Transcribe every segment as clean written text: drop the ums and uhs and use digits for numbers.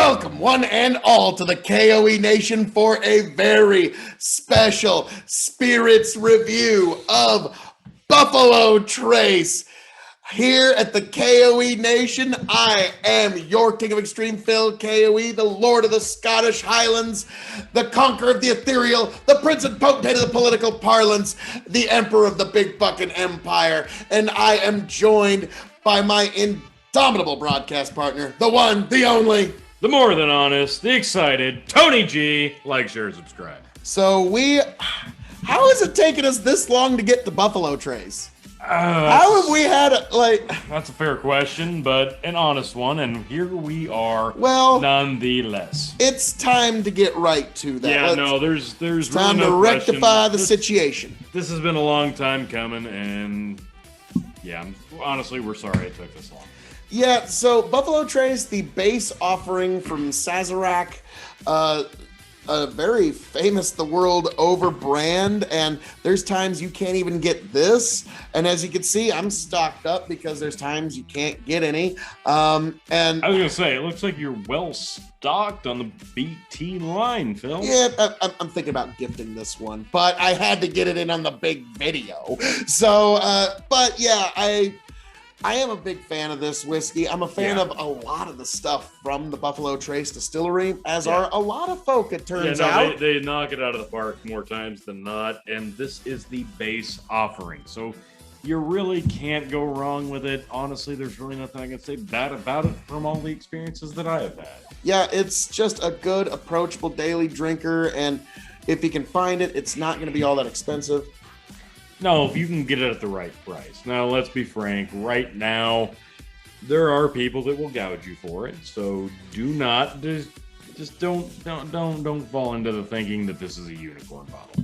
Welcome, one and all, to the K.O.E. Nation for a very special Spirits review of Buffalo Trace. Here at the K.O.E. Nation, I am your King of Extreme, Phil K.O.E., the Lord of the Scottish Highlands, the conqueror of the ethereal, the prince and potentate of the political parlance, the emperor of the big fucking empire, and I am joined by my indomitable broadcast partner, the one, the only, the more than honest, the excited, Tony G. Like, share, subscribe. So how has it taken us this long to get to Buffalo Trace? How have we had it, That's a fair question, but an honest one, and here we are. Well, nonetheless, it's time to get right to that. Yeah, there's time really no to rectify the situation. This has been a long time coming, and yeah, honestly, we're sorry it took this long. Yeah, so Buffalo Trace, the base offering from Sazerac, a very famous the world over brand, and there's times you can't even get this, and as you can see, I'm stocked up because there's times you can't get any. And I was gonna say, it looks like you're well stocked on the BT line, Phil. Yeah, I'm thinking about gifting this one, but I had to get it in on the big video. So, but yeah, I am a big fan of this whiskey. I'm a fan of a lot of the stuff from the Buffalo Trace Distillery, as are a lot of folk, it turns out. They knock it out of the park more times than not, and this is the base offering. So you really can't go wrong with it. Honestly, there's really nothing I can say bad about it from all the experiences that I have had. Yeah, it's just a good, approachable daily drinker, and if you can find it, it's not going to be all that expensive. No, if you can get it at the right price. Now, let's be frank. Right now, there are people that will gouge you for it. So do not just don't fall into the thinking that this is a unicorn bottle.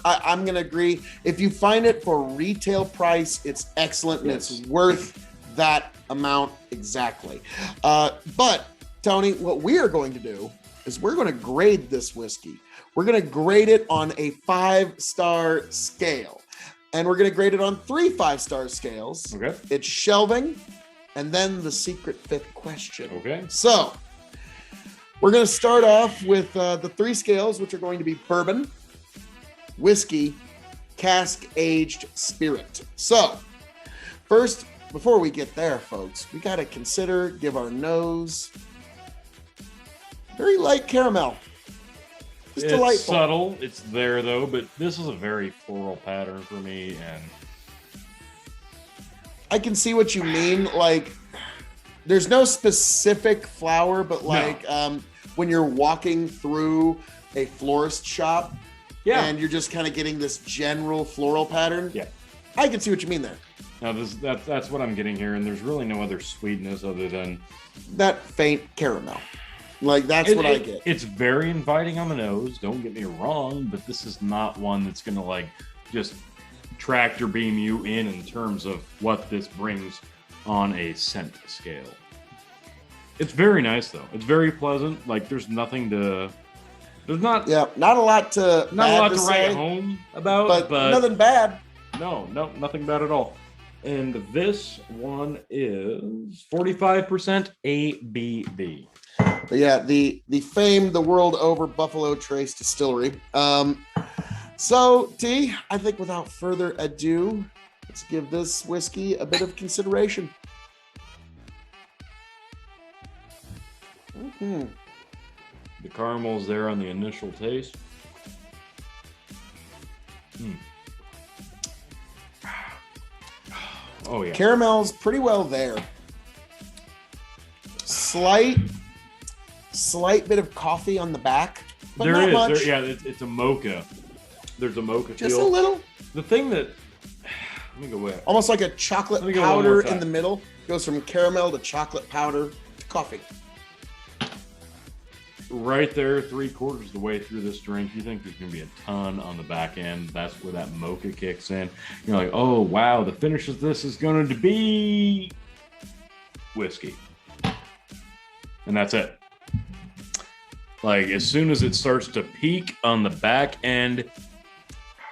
I'm gonna agree. If you find it for retail price, it's excellent and it's worth that amount exactly. But Tony, what we are going to do is we're going to grade this whiskey. We're going to grade it on a 5-star scale. And we're going to grade it on 3 5-star scales. Okay. It's shelving, and then the secret fifth question. Okay. So, we're going to start off with the 3 scales, which are going to be bourbon, whiskey, cask-aged spirit. So, first, before we get there, folks, we got to give our nose very light caramel. It's delightful. Subtle. It's there, though, but this is a very floral pattern for me, and I can see what you mean. Like, there's no specific flower, but when you're walking through a florist shop, and you're just kind of getting this general floral pattern. Yeah, I can see what you mean there. Now, that's what I'm getting here, and there's really no other sweetness other than that faint caramel. Like, that's what I get. It's very inviting on the nose, don't get me wrong, but this is not one that's going to, just tractor beam you in terms of what this brings on a scent scale. It's very nice, though. It's very pleasant. There's nothing to... not a lot to write home about, but nothing bad. No, nothing bad at all. And this one is 45% ABV. Yeah, the famed the world over Buffalo Trace Distillery. So, T, I think without further ado, let's give this whiskey a bit of consideration. The caramel's there on the initial taste. Oh, yeah. Caramel's pretty well there. Slight bit of coffee on the back, but there not is. much. It's a mocha. There's a mocha Just feel. a little. The thing that... Let me go with. Almost like a chocolate powder in the middle. Goes from caramel to chocolate powder to coffee. Right there, 3/4 of the way through this drink, you think there's going to be a ton on the back end. That's where that mocha kicks in. You're like, oh, wow, the finish of this is going to be whiskey. And that's it. As soon as it starts to peak on the back end,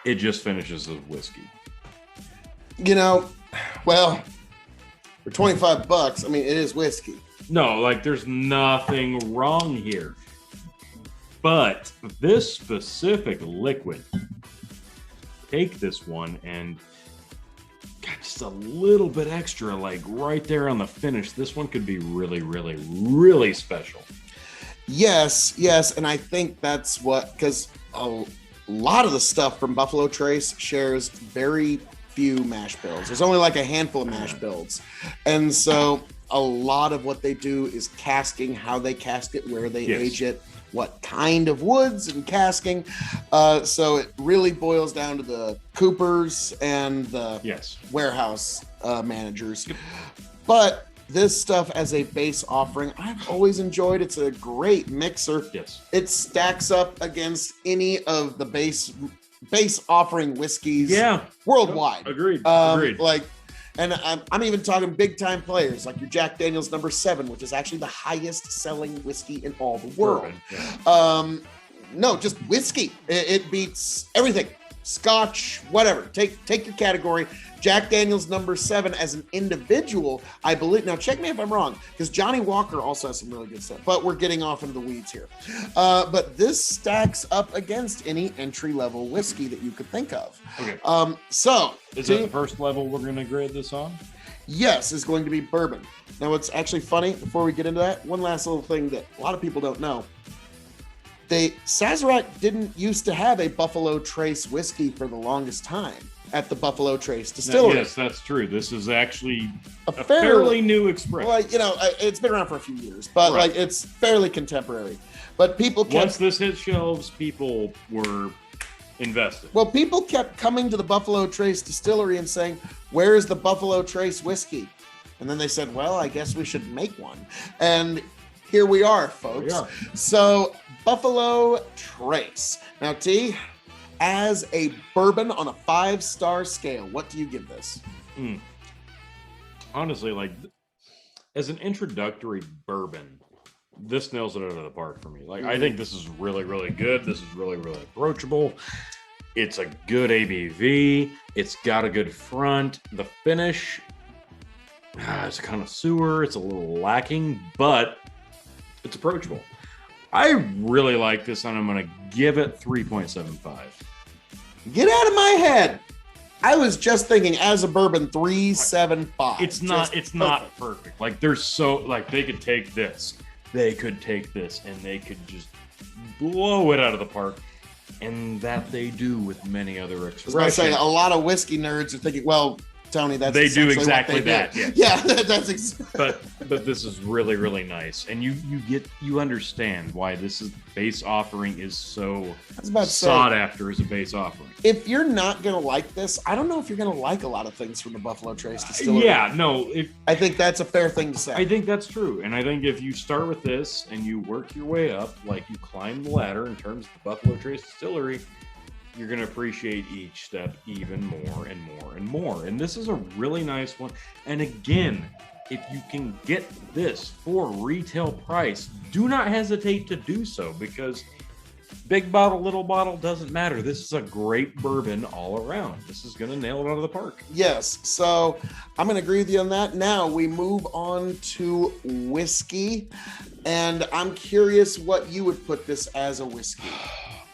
it just finishes as whiskey. Well, for $25, I mean, it is whiskey. No, like there's nothing wrong here. But this specific liquid, take this one and got just a little bit extra, like right there on the finish. This one could be really, really, really special. Yes, yes, and I think that's what, because a lot of the stuff from Buffalo Trace shares very few mash bills. There's only like a handful of mash bills, and so a lot of what they do is casking, how they cask it, where they age it, what kind of woods and casking. So it really boils down to the coopers and the warehouse managers. But this stuff as a base offering, I've always enjoyed. It's a great mixer. Yes. It stacks up against any of the base offering whiskeys worldwide. Agreed. Like, and I'm even talking big time players like your Jack Daniel's No. 7, which is actually the highest selling whiskey in all the world. No, just whiskey. It beats everything. Scotch, whatever. Take your category. Jack Daniel's No. 7 as an individual, I believe. Now, check me if I'm wrong, because Johnny Walker also has some really good stuff, but we're getting off into the weeds here. But this stacks up against any entry-level whiskey that you could think of. Okay. So, is that the first level we're going to grade this on? Yes, is going to be bourbon. Now, what's actually funny, before we get into that, one last little thing that a lot of people don't know. Sazerac didn't used to have a Buffalo Trace whiskey for the longest time at the Buffalo Trace distillery. Yes, that's true. This is actually a fairly new expression. Like, it's been around for a few years, but like it's fairly contemporary. But people kept, once this hit shelves, people were invested. Well, people kept coming to the Buffalo Trace distillery and saying, "Where is the Buffalo Trace whiskey?" And then they said, "Well, I guess we should make one." And here we are, folks. So, Buffalo Trace. Now, T, as a bourbon on a 5-star scale, what do you give this? Honestly, like, as an introductory bourbon, this nails it out of the park for me. Like, I think this is really, really good. This is really, really approachable. It's a good ABV. It's got a good front. The finish, it's kind of sewer. It's a little lacking, but it's approachable. I really like this, and I'm going to give it 3.75. Get out of my head. I was just thinking, as a bourbon, 3.75. It's not perfect. Like, there's they could take this. They could take this, and they could just blow it out of the park. And that they do with many other expressions. I was going to say, a lot of whiskey nerds are thinking, well, Tony, that's they do exactly that. Yeah, that's but this is really, really nice, and you understand why this base offering is so sought after as a base offering. If you're not gonna like this, I don't know if you're gonna like a lot of things from the Buffalo Trace distillery. I think that's a fair thing to say. I think that's true, and I think if you start with this and you work your way up, like you climb the ladder in terms of the Buffalo Trace distillery, you're going to appreciate each step even more and more and more. And this is a really nice one. And again, if you can get this for retail price, do not hesitate to do so, because big bottle, little bottle, doesn't matter. This is a great bourbon all around. This is going to nail it out of the park. Yes. So I'm going to agree with you on that. Now we move on to whiskey. And I'm curious what you would put this as a whiskey.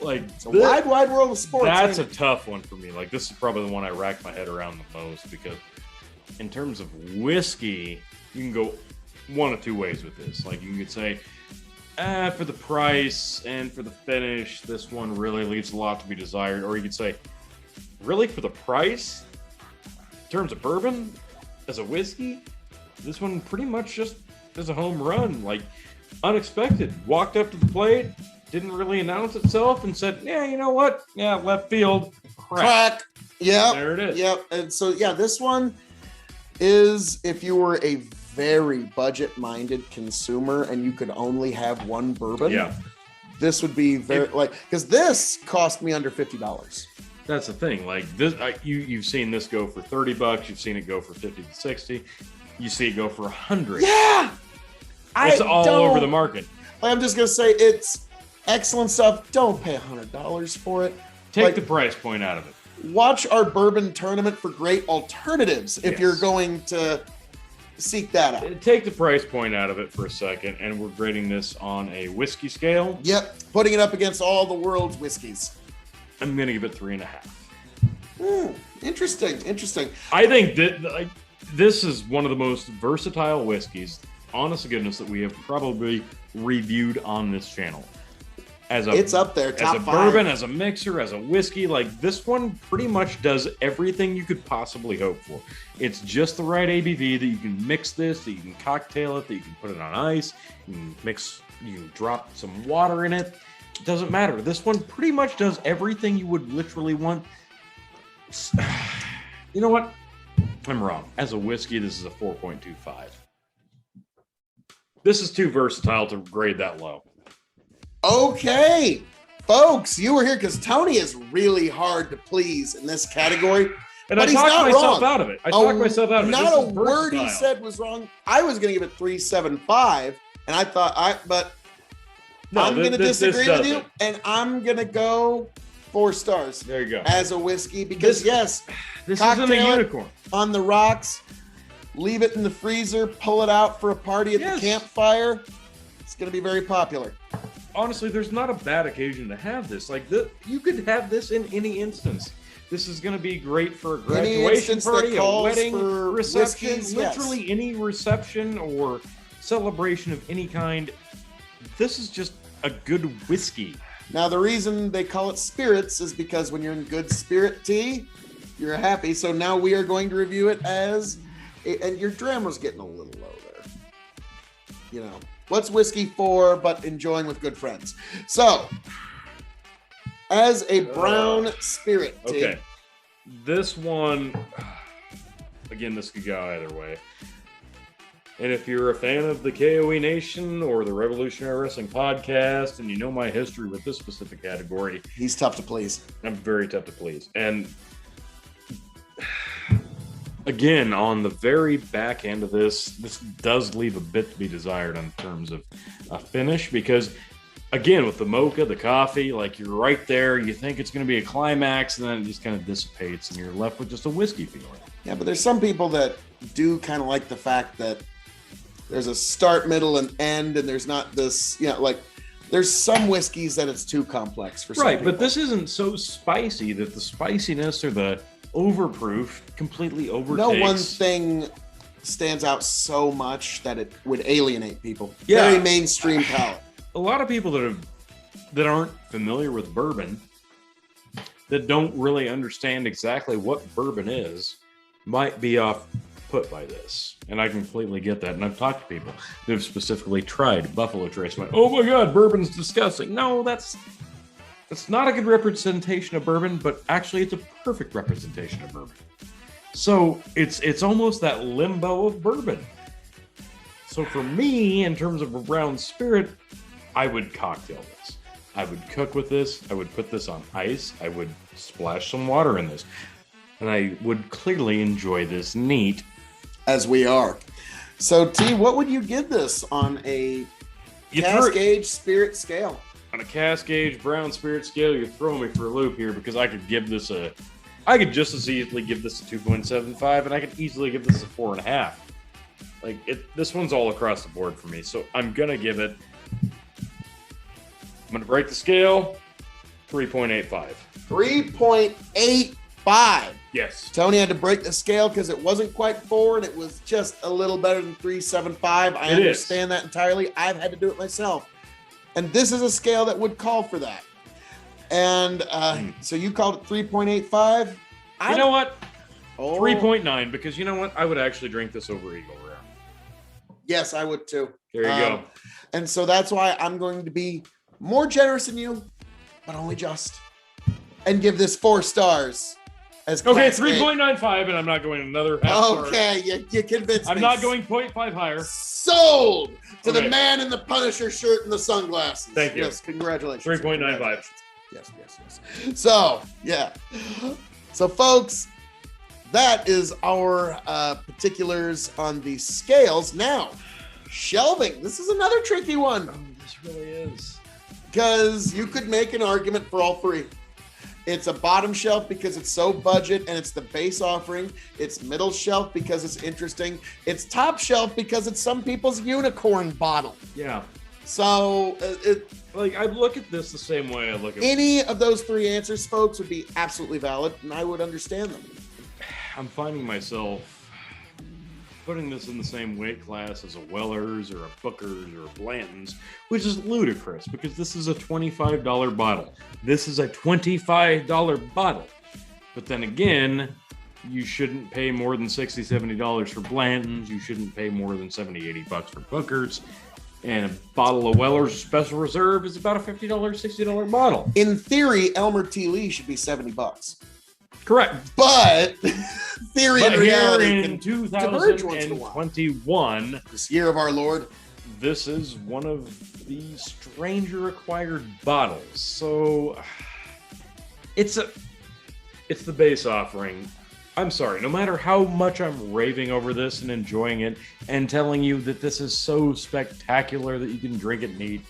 Like, it's a wide world of sports. That's a tough one for me. Like, this is probably the one I rack my head around the most, because in terms of whiskey, you can go one of two ways with this. Like, you could say, for the price and for the finish, this one really leaves a lot to be desired. Or you could say, really, for the price, in terms of bourbon, as a whiskey, this one pretty much just is a home run. Like, unexpected. Walked up to the plate, didn't really announce itself, and said, yeah, you know what? Yeah, left field. Crack. Yep. There it is. Yep. And so, yeah, this one is, if you were a very budget-minded consumer and you could only have one bourbon, this would be very, because this cost me under $50. That's the thing. Like, this, you've seen this go for $30. You've seen it go for 50 to 60. You see it go for 100. Yeah. It's all over the market. I'm just going to say, it's excellent stuff. Don't pay $100 for it. Take the price point out of it. Watch our bourbon tournament for great alternatives if you're going to seek that out. Take the price point out of it for a second, and we're grading this on a whiskey scale. Yep, putting it up against all the world's whiskeys. I'm gonna give it 3.5. Interesting. I think that this is one of the most versatile whiskeys, honest to goodness, that we have probably reviewed on this channel. It's up there, top as a 5. bourbon, as a mixer, as a whiskey. Like, this one pretty much does everything you could possibly hope for. It's just the right ABV that you can mix this, that you can cocktail it, that you can put it on ice, you can drop some water in it. It doesn't matter. This one pretty much does everything you would literally want. You know what? I'm wrong. As a whiskey, this is a 4.25. This is too versatile to grade that low. Okay, folks, you were here because Tony is really hard to please in this category. And but I talked myself wrong. out of it. Not a word he said was wrong. I was going to give it 3.75, and I thought I'm going to disagree with you, and I'm going to go 4 stars. There you go. As a whiskey, because this isn't a unicorn. On the rocks, leave it in the freezer, pull it out for a party at the campfire. It's going to be very popular. Honestly, there's not a bad occasion to have this. Like, you could have this in any instance. This is going to be great for a graduation party, a wedding, reception, whiskeys, literally any reception or celebration of any kind. This is just a good whiskey. Now, the reason they call it spirits is because when you're in good spirit tea, you're happy. So now we are going to review it as, and your dram was getting a little low there. You know. What's whiskey for but enjoying with good friends? So, as a brown spirit tea. Okay. This one, again, this could go either way. And if you're a fan of the K.O.E. Nation or the Revolutionary Wrestling Podcast, and you know my history with this specific category. He's tough to please. I'm very tough to please. And again, on the very back end of this does leave a bit to be desired in terms of a finish, because again, with the mocha, the coffee, like, you're right there, you think it's going to be a climax, and then it just kind of dissipates and you're left with just a whiskey feeling. Yeah, but there's some people that do kind of like the fact that there's a start, middle, and end, and there's not this, like, there's some whiskeys that it's too complex for some people. But this isn't so spicy that the spiciness or the overproof completely overtakes. No one thing stands out so much that it would alienate people. Yeah. Very mainstream palate. A lot of people that aren't familiar with bourbon, that don't really understand exactly what bourbon is, might be off put by this. And I completely get that. And I've talked to people that have specifically tried Buffalo Trace and went, oh my God, bourbon's disgusting. No, that's not a good representation of bourbon, but actually it's a perfect representation of bourbon. So it's almost that limbo of bourbon. So for me, in terms of a brown spirit, I would cocktail this. I would cook with this. I would put this on ice. I would splash some water in this. And I would clearly enjoy this neat. As we are. So, T, what would you give this on a Cascade spirit scale? On a Cascade brown spirit scale, you're throwing me for a loop here, because I could just as easily give this a 2.75, and I could easily give this a 4.5. Like, this one's all across the board for me. So I'm gonna give it. I'm gonna break the scale. 3.85. 3.85. Yes. Tony had to break the scale because it wasn't quite 4, and it was just a little better than 3.75. I understand that entirely. I've had to do it myself. And this is a scale that would call for that. And so you called it 3.85? You know what? 3.9, because you know what? I would actually drink this over Eagle Rare. Yes, I would too. There you go. And so that's why I'm going to be more generous than you, but only just. And give this 4 stars. Okay, 3.95, and I'm not going another half star. Okay, you convinced me. I'm not going 0.5 higher. Sold to the man in the Punisher shirt and the sunglasses. Thank you. Yes, congratulations. 3.95. Yes. So, yeah. So, folks, that is our particulars on the scales. Now, shelving. This is another tricky one. Oh, this really is. Because you could make an argument for all 3. It's a bottom shelf because it's so budget and it's the base offering. It's middle shelf because it's interesting. It's top shelf because it's some people's unicorn bottle. Yeah. So I look at this the same way I look at any of those three answers, folks, would be absolutely valid, and I would understand them. I'm finding myself putting this in the same weight class as a Weller's or a Booker's or a Blanton's, which is ludicrous because this is a $25 bottle. This is a $25 bottle. But then again, you shouldn't pay more than $60, $70 for Blanton's. You shouldn't pay more than $70, $80 for Booker's. And a bottle of Weller's Special Reserve is about a $50, $60 bottle. In theory, Elmer T. Lee should be $70. Correct. But theory and reality in can converge once in a while. 2021, this year of our Lord, this is one of the stranger acquired bottles. So it's the base offering. I'm sorry, no matter how much I'm raving over this and enjoying it and telling you that this is so spectacular that you can drink it neat,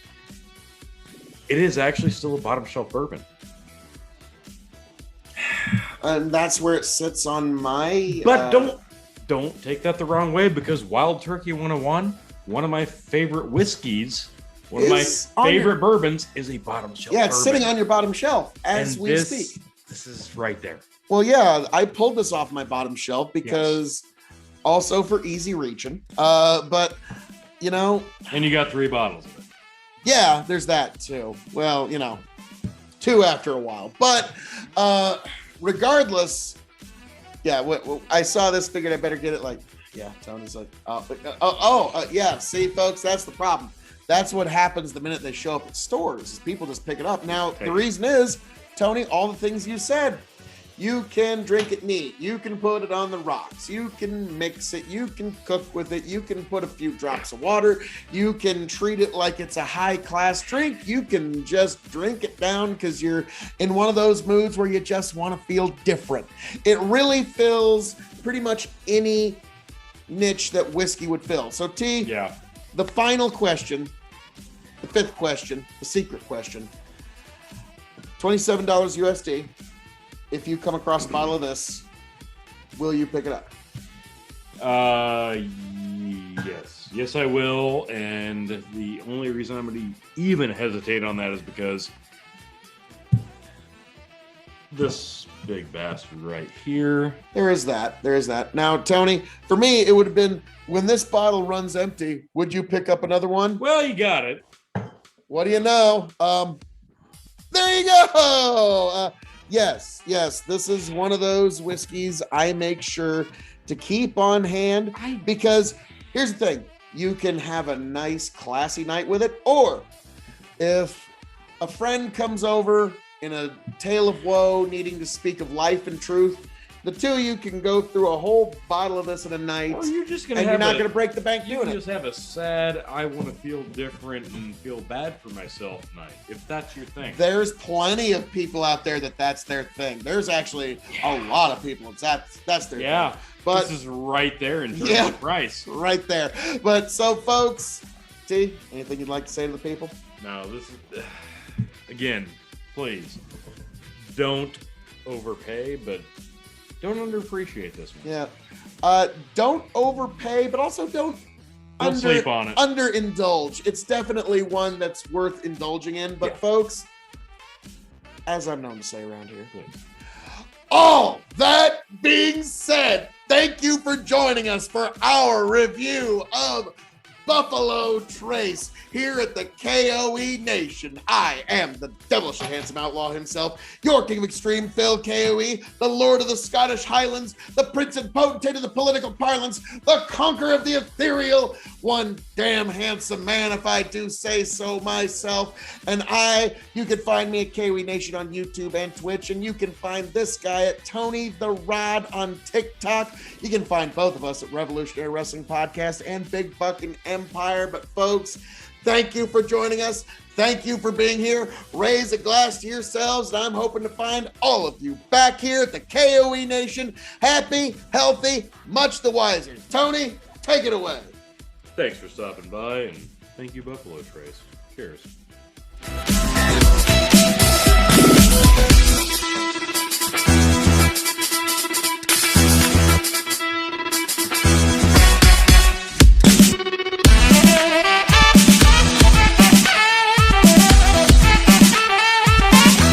it is actually still a bottom shelf bourbon. And that's where it sits on my... But don't take that the wrong way, because Wild Turkey 101, one of my favorite whiskeys, one of my favorite bourbons, is a bottom shelf Yeah, it's bourbon. sitting on your bottom shelf as And we speak. This is right there. Well, yeah, I pulled this off my bottom shelf because also for easy reaching. But, you know... And you got 3 bottles of it. Yeah, there's that too. Well, 2 after a while. But regardless, yeah, I saw this, figured I better get it. Tony's like, yeah, see, folks, that's the problem. That's what happens the minute they show up at stores, is people just pick it up. Now, the reason is, Tony, all the things you said. You can drink it neat. You can put it on the rocks. You can mix it. You can cook with it. You can put a few drops of water. You can treat it like it's a high-class drink. You can just drink it down because you're in one of those moods where you just want to feel different. It really fills pretty much any niche that whiskey would fill. So, T, the final question, the 5th question, the secret question, $27 USD. If you come across a bottle of this, will you pick it up? Yes. Yes, I will. And the only reason I'm going to even hesitate on that is because this big bastard right here. There is that. Now, Tony, for me, it would have been, when this bottle runs empty, would you pick up another one? Well, you got it. What do you know? There you go. Yes, this is one of those whiskeys I make sure to keep on hand, because here's the thing. You can have a nice, classy night with it, or if a friend comes over in a tale of woe, needing to speak of life and truth, the two of you can go through a whole bottle of this in a night, or you're just gonna and you're not going to break the bank doing it. You just have a sad, I want to feel different and feel bad for myself night, if that's your thing. There's plenty of people out there that's their thing. There's actually a lot of people that's their thing. But this is right there in terms of price. Right there. But so, folks, T, anything you'd like to say to the people? No, this is, again, please, don't overpay, but don't underappreciate this one. Yeah. Don't overpay, but also don't sleep on it. Underindulge. It's definitely one that's worth indulging in. But folks, as I'm known to say around here, all that being said, thank you for joining us for our review of Buffalo Trace here at the K.O.E. Nation. I am the devilishly handsome outlaw himself, your king of extreme, Phil K.O.E., the lord of the Scottish Highlands, the prince and potentate of the political parlance, the conqueror of the ethereal, one damn handsome man, if I do say so myself. And you can find me at K.O.E. Nation on YouTube and Twitch, and you can find this guy at Tony the Rod on TikTok. You can find both of us at Revolutionary Wrestling Podcast and Big Fucking Empire. But folks, thank you for joining us. Thank you for being here. Raise a glass to yourselves, and I'm hoping to find all of you back here at the K.O.E. Nation, happy, healthy, much the wiser. Tony, take it away. Thanks for stopping by, and thank you, Buffalo Trace. Cheers.